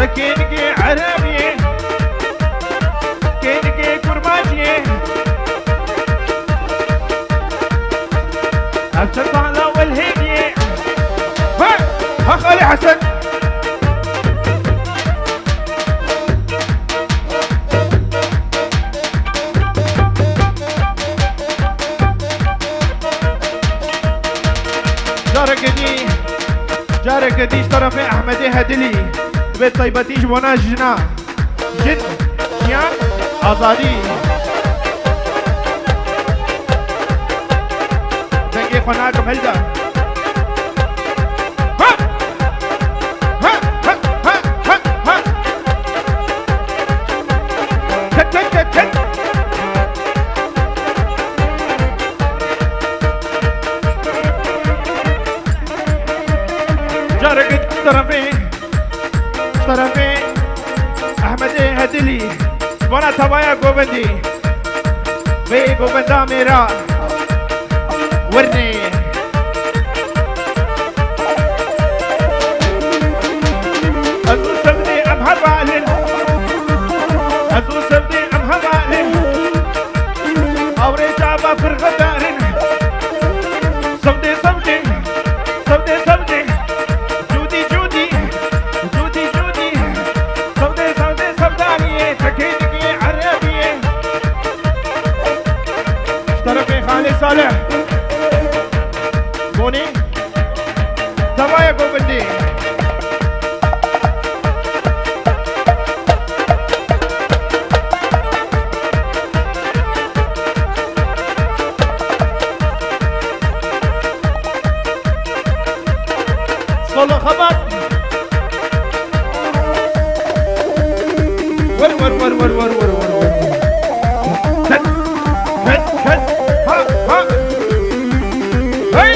كينكي عربي كينكي كرماجي الشطالة والهدية ها خالي حسن جارك ديش طرفي احمدي هدلي بيت طيبتيش وانا جنا جن جيان ازادي دنگي قناعكم هلدا ها ها ها ها ها ها كت كت كت كت جارك طرفي احمدي هدلي وانا تبايا گوبندي بي گوبندا میرا ورني ازو سبدي ام هبالن ازو سبدي ام هبالن اوري جابا فرغدارن سبدي سبدي سبدي سبدي جودي جودي جودي جودي سبدي سبدي سبدانية تكيدكي عربية اشتركي خالي صالح بوني تبايا گوبندي صلو خبط ور ور ور ور ور ور ور كت كت كت ها ها هاي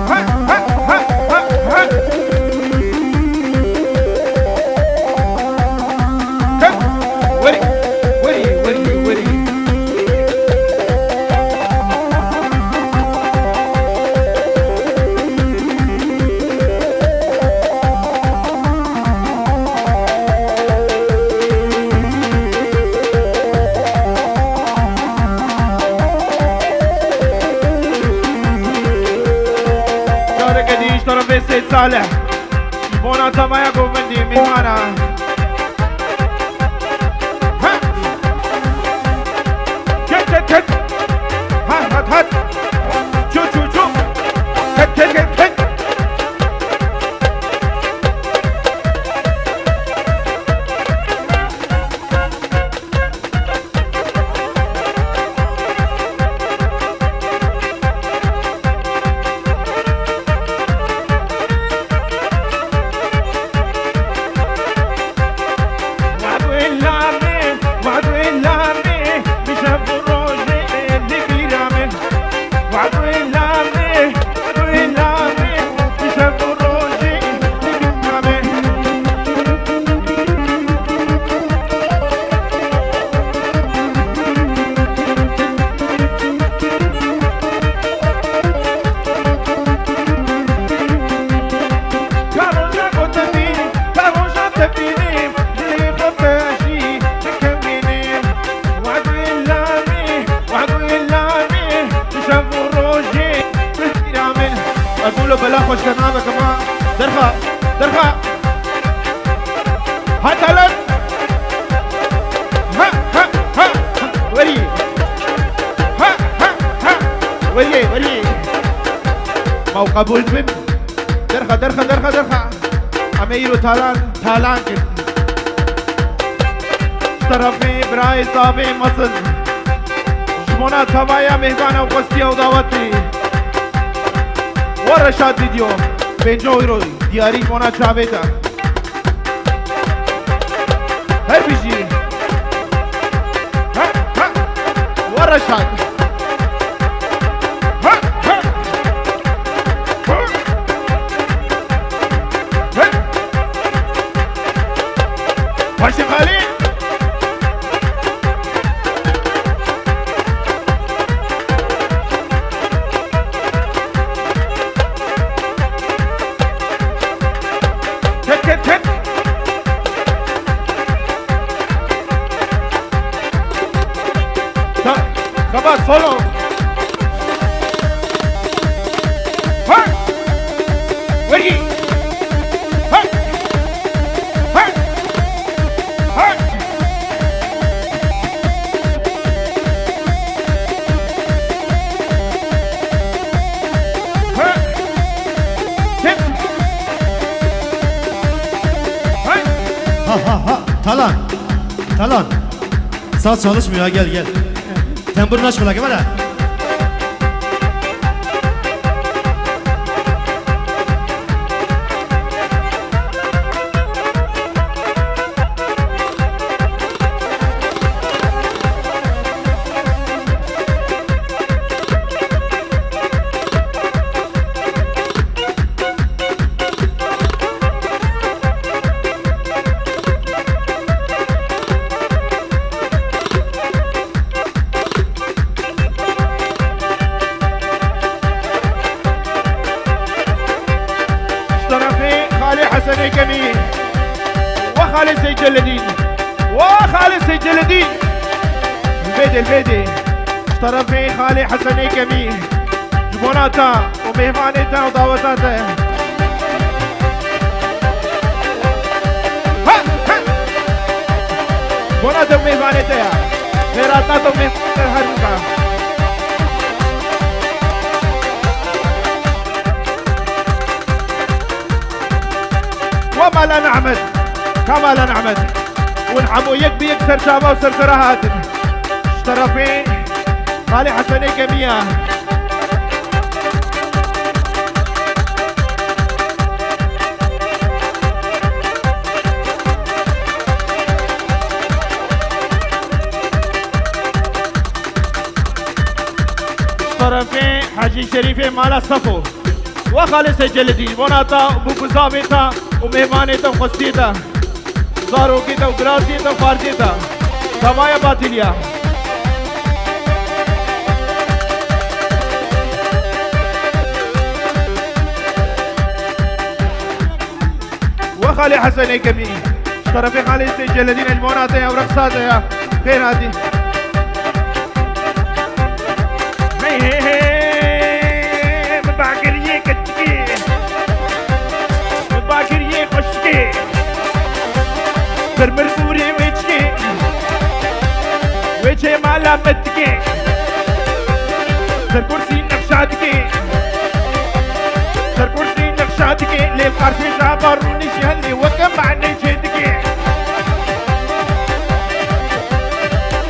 ها ها ها ها ها كت وري وري وري وري سيد صالح بونا تبايا گوبندي ميمانا ها كت كت كت ها هات هات شو شو شو كت كت كت كت بلا خوش کنابه كمان درخا درخا هات هلن ها ها ها وري ها ها ها وري وري مو قبول من درخا درخا درخا درخا اميرو تالان تالان كن طرفي براي صافي مصر جمونا تبايا مهبانا وقصتيا ودعوتي ورشاد فيديو 50 euro دیاری مونا چاویتا هر بیشی ها ها ورشاد ها ها ها باشی خالی ha. Talan. Saz çalışmıyor ha, gel. Temburunu aç kulak hemen ha. حسن كمين وخالد سيد جلدين البيدي اشترى في خالي حسن كمين جبوناتا ومهمانيتا ودعوتاتا جبوناتا ومهمانيتا غيراتاتا ومهمانيتا هاروكا وما لا نعمد كما لا نعمد ونحمو يكبي يكسر شابه وسرسرهات اشترى في خالي حسني كمية اشترى في حاجي شريفي مالا صفو وخالي سجلتي بوناتا بوكوزاميتا ومهمانيتا وخستيتا زاروكيتا وغراسيتا وفارجيتا سمايا باتيليا وخالي حسني كمي اشترى في خالي سجلتين الموناتا ورقصاتا يا فين هادي برمرسوري ويجي مالا متكي سركرسي نقشاتكي للقرشي جابروني شهلي وكم عني جدكي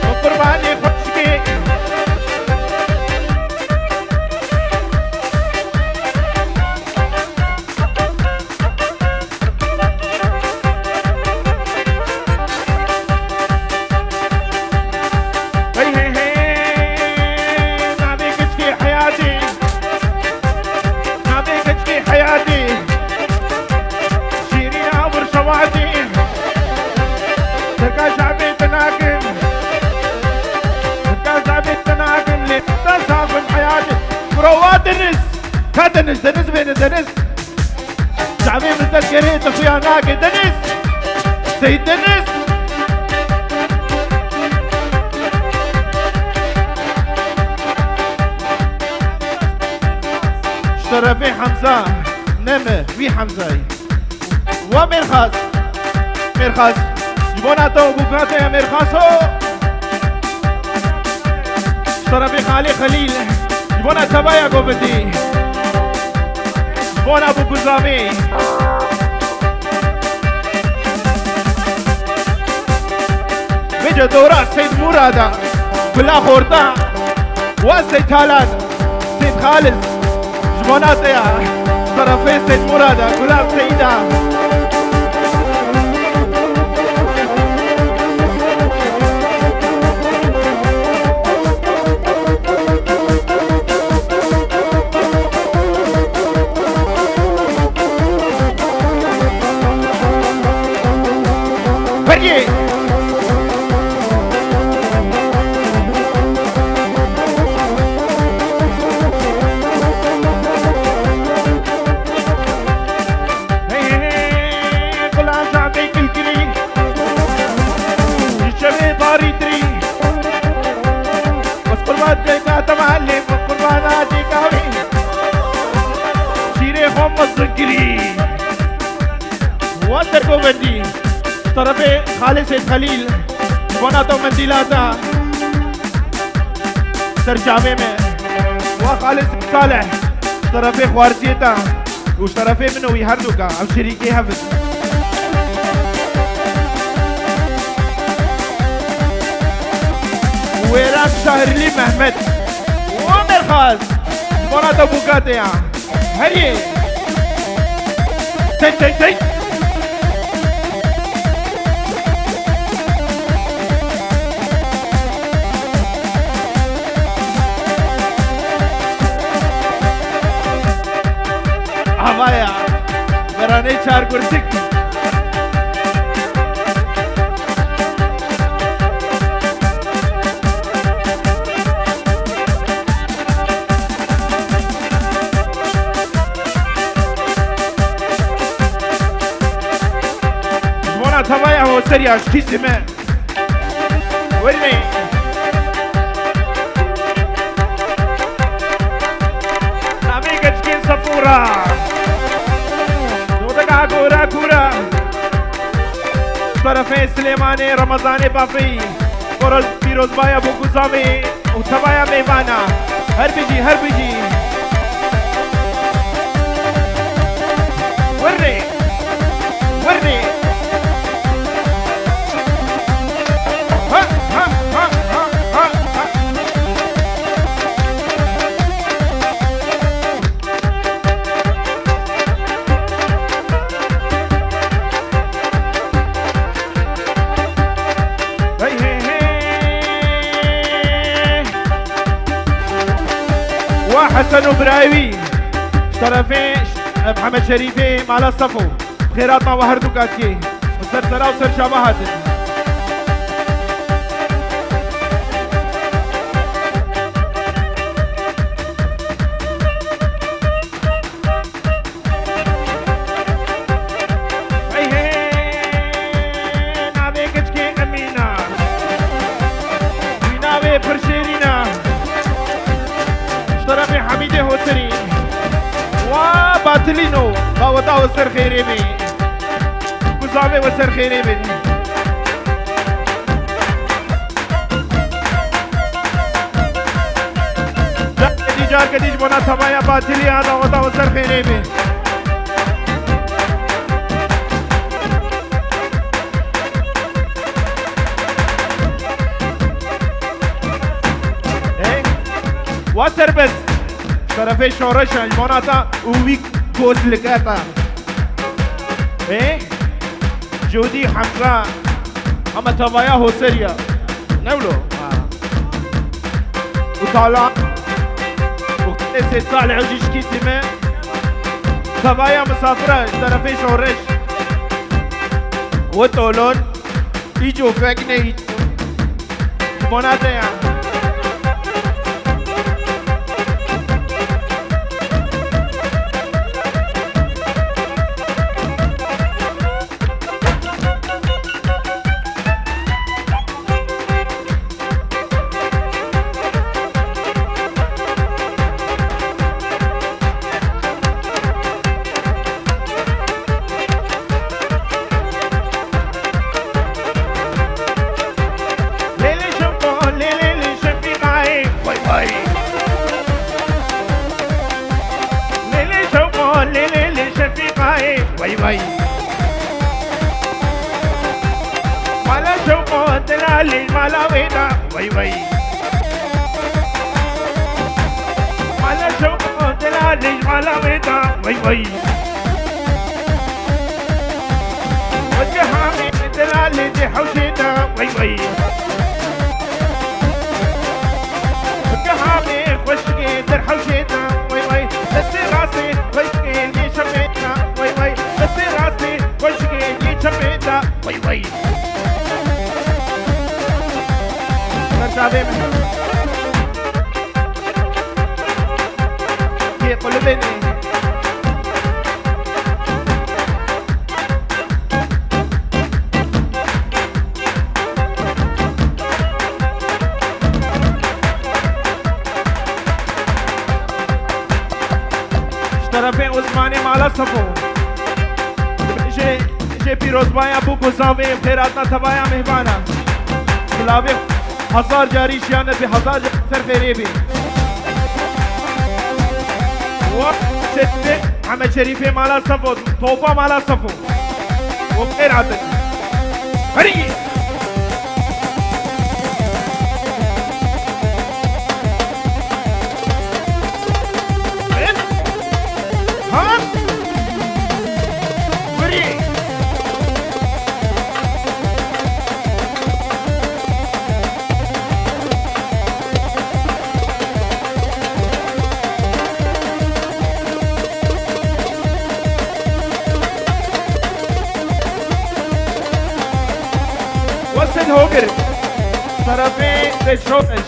وقرباني خبشكي دنس بين دنس زعمين متذكرين اخويا ناقي دنس سيد دنس اشترى في حمزة نمر في حمزة ومرخص جبوناتو وبوكاتو يا مرخصو اشترى في خالي خليل جبونا تبايا قوبتي بونا ابو قزامي بيجا دورا سيد مرادا كلها خورتا وسيد تالان سيد خالد جبونات يا طرفي سيد مرادا كلها سيدا وندي طرفي خالد سيد خليل بوناتو منديلاتا سرجع ميمه وخالد صالح طرفي خوارزيتا وش طرفي منه ويهردوكا او شريكي هفز ويران شهرلي محمد ومرخاز مراد ابو قاطع هري تي تي تي هوايا براني چار كرسي هوايا هو سريع اشكي سماء ورمي نامي كتشكين صفورة نودك عكورة كورة طرفين سليماني رمضاني بافي كورل بيروز بايا بو قزامي وتبايا ميوانا هربجي هربجي ورني ورني حسن وبراوي طرفين محمد شريفي مع الصفو خيراتنا وهردو كاتكي وسرسرا وسر شبهات نابي كتكي امينة نابي برشيرينا طرفي حميدة هوسري وباتلينو باوتا وسر خيري بي كوزامي وسر خيري بي جار كديج بنا ثمايا باتلي هذا وتا وسر خيري بي واسر بس طرفي شورش المناطق ويك كوس لكاتا ايه جودي حمزة اما تبايا هوسريا نولو وطالع وكنسي صالح عجيش كيسمة تبايا مسافرة طرفي شورش وطولون يجو فاكني مناطق وي مالا شوقو دلالي مالا وينا وي مالا شوقو دلالي مالا وينا وي وجهامي دلالي دي حوشينا وي وجهامي وشكي در حوشينا وي دسي راسي وشكي لي شمينا وي دسي راسي وشكي لي شمينا وي نرتابي كي قلبني طرفين عثماني مالا صفو جي پیروز بایا بو گزاوی خیراتنا تبایا مهبانا خلاوی 1000 جاری شیانت به 1000 سر خیری بی و شده محمد شریفی مالا صفو توپا مالا صفو و خیراتنا هری سيد هوجر طرفين زيد شوقش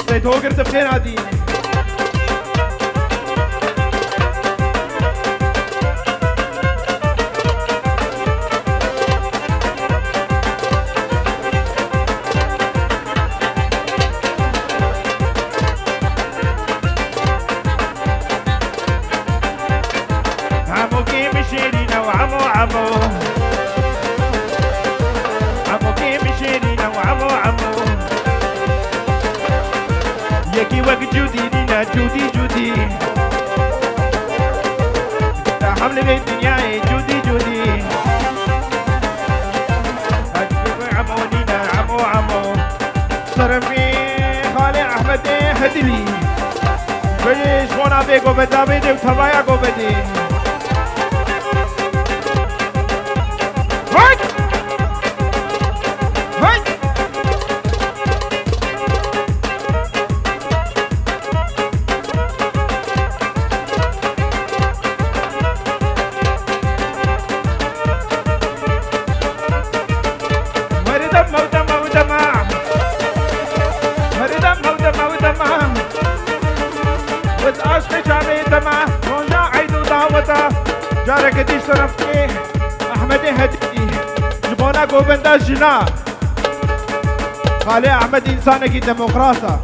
سيد هوجر تبخير عادي جودي جودي حمل بيت دنياي جودي جودي عمو نينا عمو عمو صرفي خالي احمد هدلي بلش وانا بيقو بدا بيدي وتبايا قو بدي جارك دي شرفتي احمد هدي جبونا قوبندا جنا خالي احمد انسانك ديمقراطة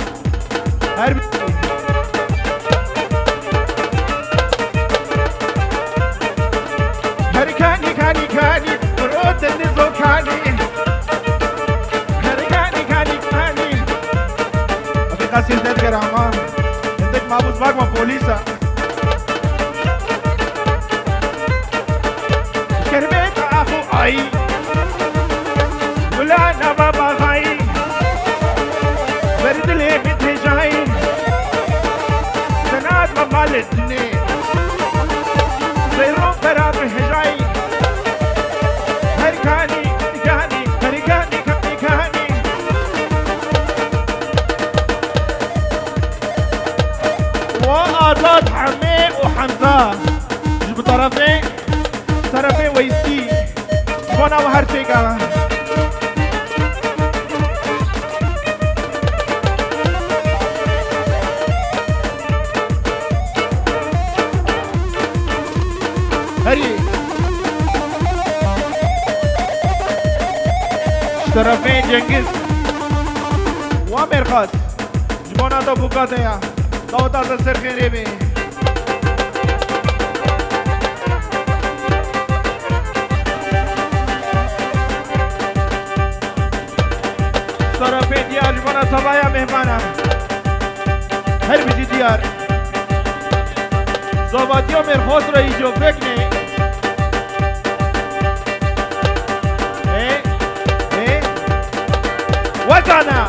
هربي هركاني كاني كاني برود النزو كاني هركاني كاني كاني اخي قاسي تذكر عمان عندك مابوس باك ما بوليسا كربيت اخو اي ولا انا بابا غاي برد لي بدي جاي سنات ممال الدنيا زيرو براب هجاي هركاني كاني هركاني كاني كاني وآزاد حمي وحمزة جب طرفين طرفي ويسي وانا وهر شيء هري طرفين جنگز وامرخاص جبونا تو بوكاته يا دوتا تسر خيري بي طرفين ديار جبنا طبايا مهمانا هر بيجي ديار زوباتيو مرخوص رأي جو فكني ايه وزانا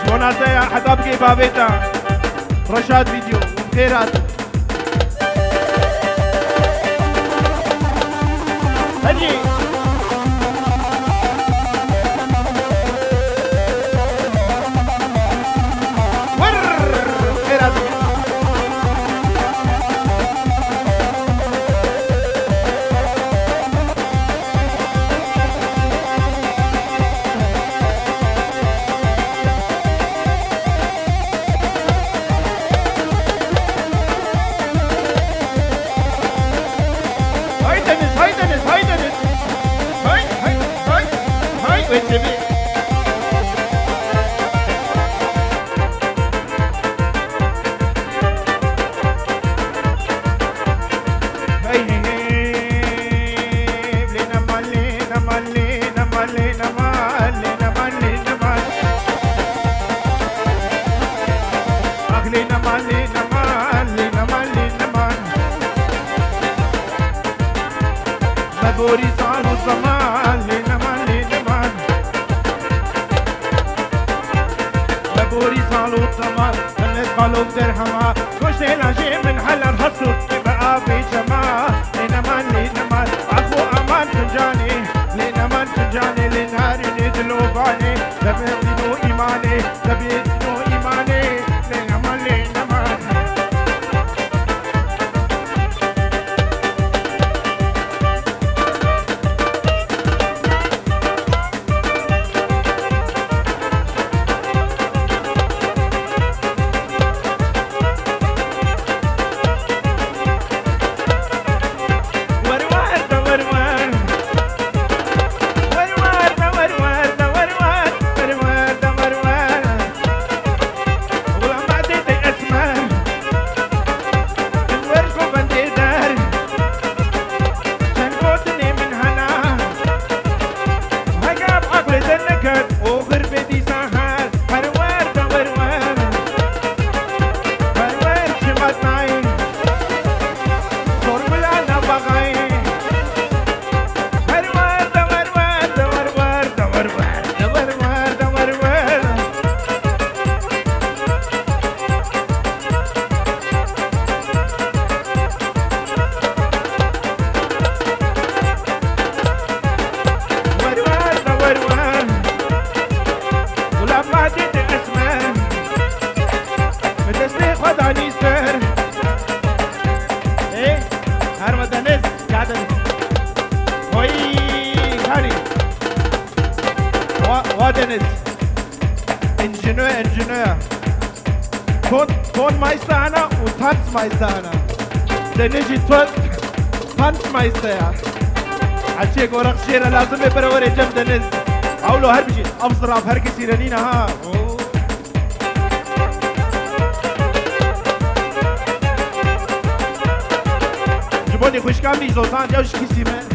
جبنا تايا حتى بقي بابيتا رشاد فيديو وبخيرات هجي مبوري صار الزمان لنمان لنمان مبوري صار الزمان خلت قلوب درهما كوش لاجي من حل الحصر بقى في جماعة لنمان لنمان عفو امان فنجاني لنمان فنجاني لنهار ندلو باني تبيتنو ايماني تبيتنو ايماني لنمان لنمان وي هاني ودنس انجنير تون مايستر انا وتانس مايستر انا دنجي تانس مايستر عشي قورق شيرا لازم يبروري جم دنس اولو هر بشي افضل هر كسي رنينا ها جبوني خوش كامي زوزان جوش كسي من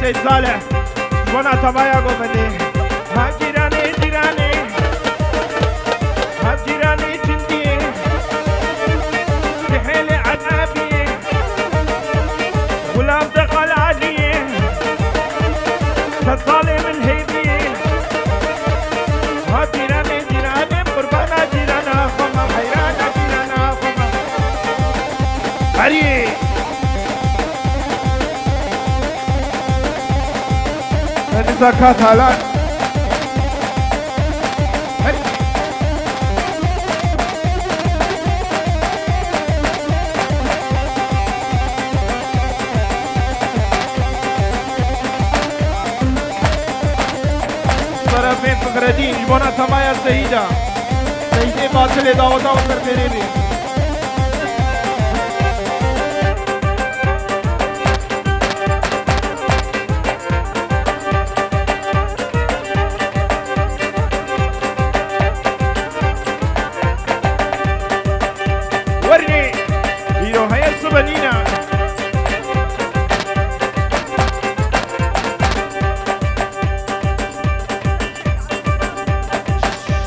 سيد صالح وانا تبايا قومني ها جيراني جيراني ها جيراني جندي تحيلي عذابي غلام دخل علي كالظالم الهيبي ها جيراني جيراني قربانا جيرانا خما حيرانا جيرانا خما علي زكاة هلال طرفين فقردين جبونا تمايا سيدة سيدة باطلة داودا وسرفيريني بنينا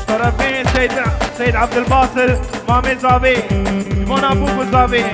طرفين سيد عبد الباسل مامي زابي مونا بوكو زابي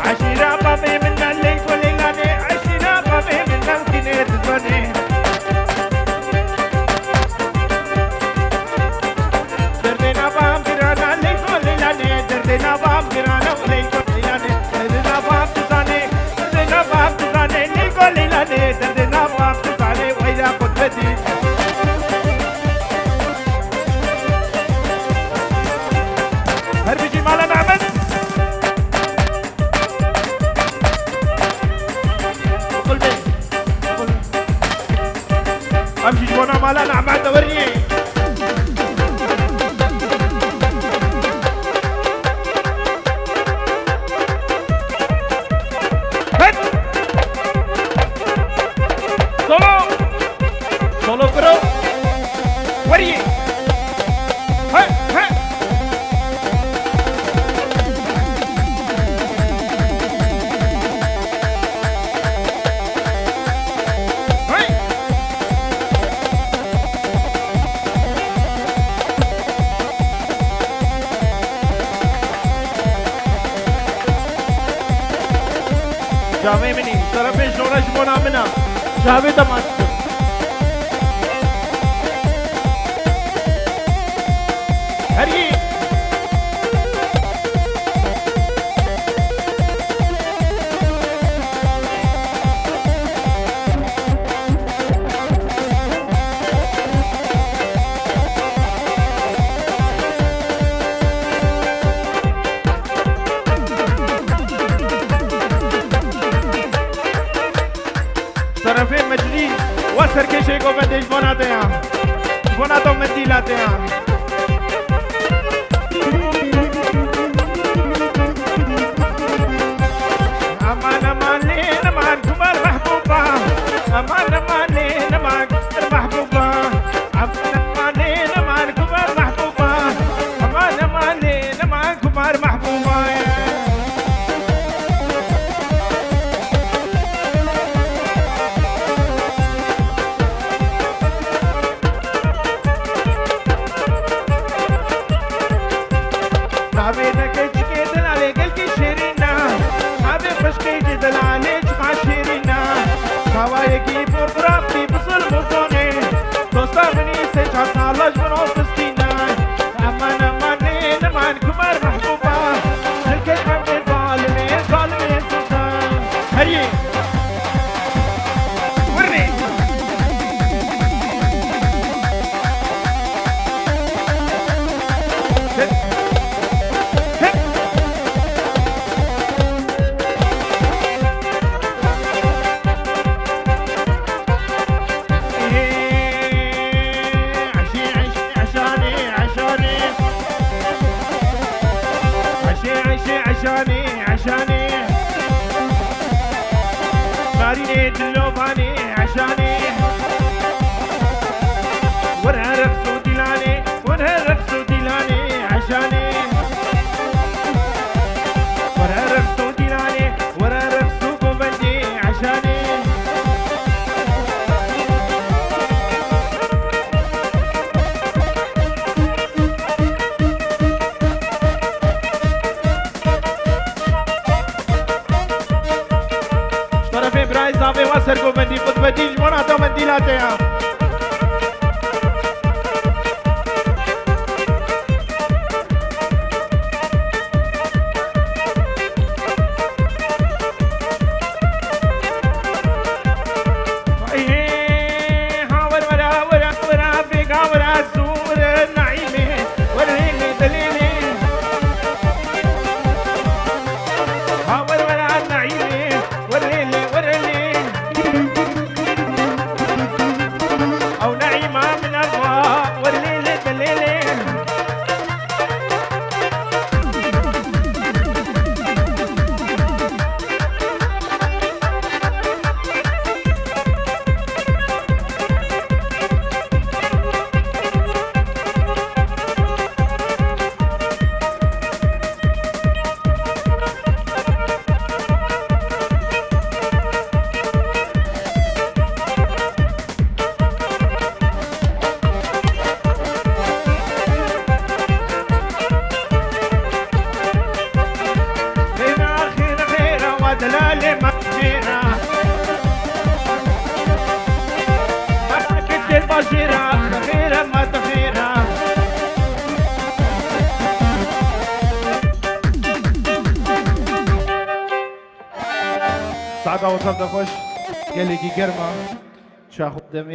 عشيرة بابي منا مالا نعمة دوري Solo bro, وري ها ها هاي جاوي مني طرفين شورش بونا منا جاوي دمشق هري طرفين مجلس وسركشي کو بندش بناتے ہیں بنا تو مندی لاتے ہیں امان امانين امان كبر محبوبة امان امانين امان كبر محبوبة امان امانين امان كبر محبوبة امان امانين امان كبر محبوبة هوايكي فوتوغرافي بصل بوزوني دوستا مني سيجات نالاج منو فستينا امان امانين امان كمار محبوبة الكلمة من الظالمين ظالمين سلطان هري ورني عشاني ماريني دلوباني عشاني ورها رقصو ديلاني ورها رقصو ديلاني عشاني ورها رقصو ديلاني ورها رقصو كوبندي عشاني برايز نامي واسر کو بندی خود بدیج منا تو مندی لاتے ہیں دلالي ما تجينا ما كنت البشيرة تخيرة ما تخيرة سعادة وصلت خوش قال لي كي كرمة شاخد دمي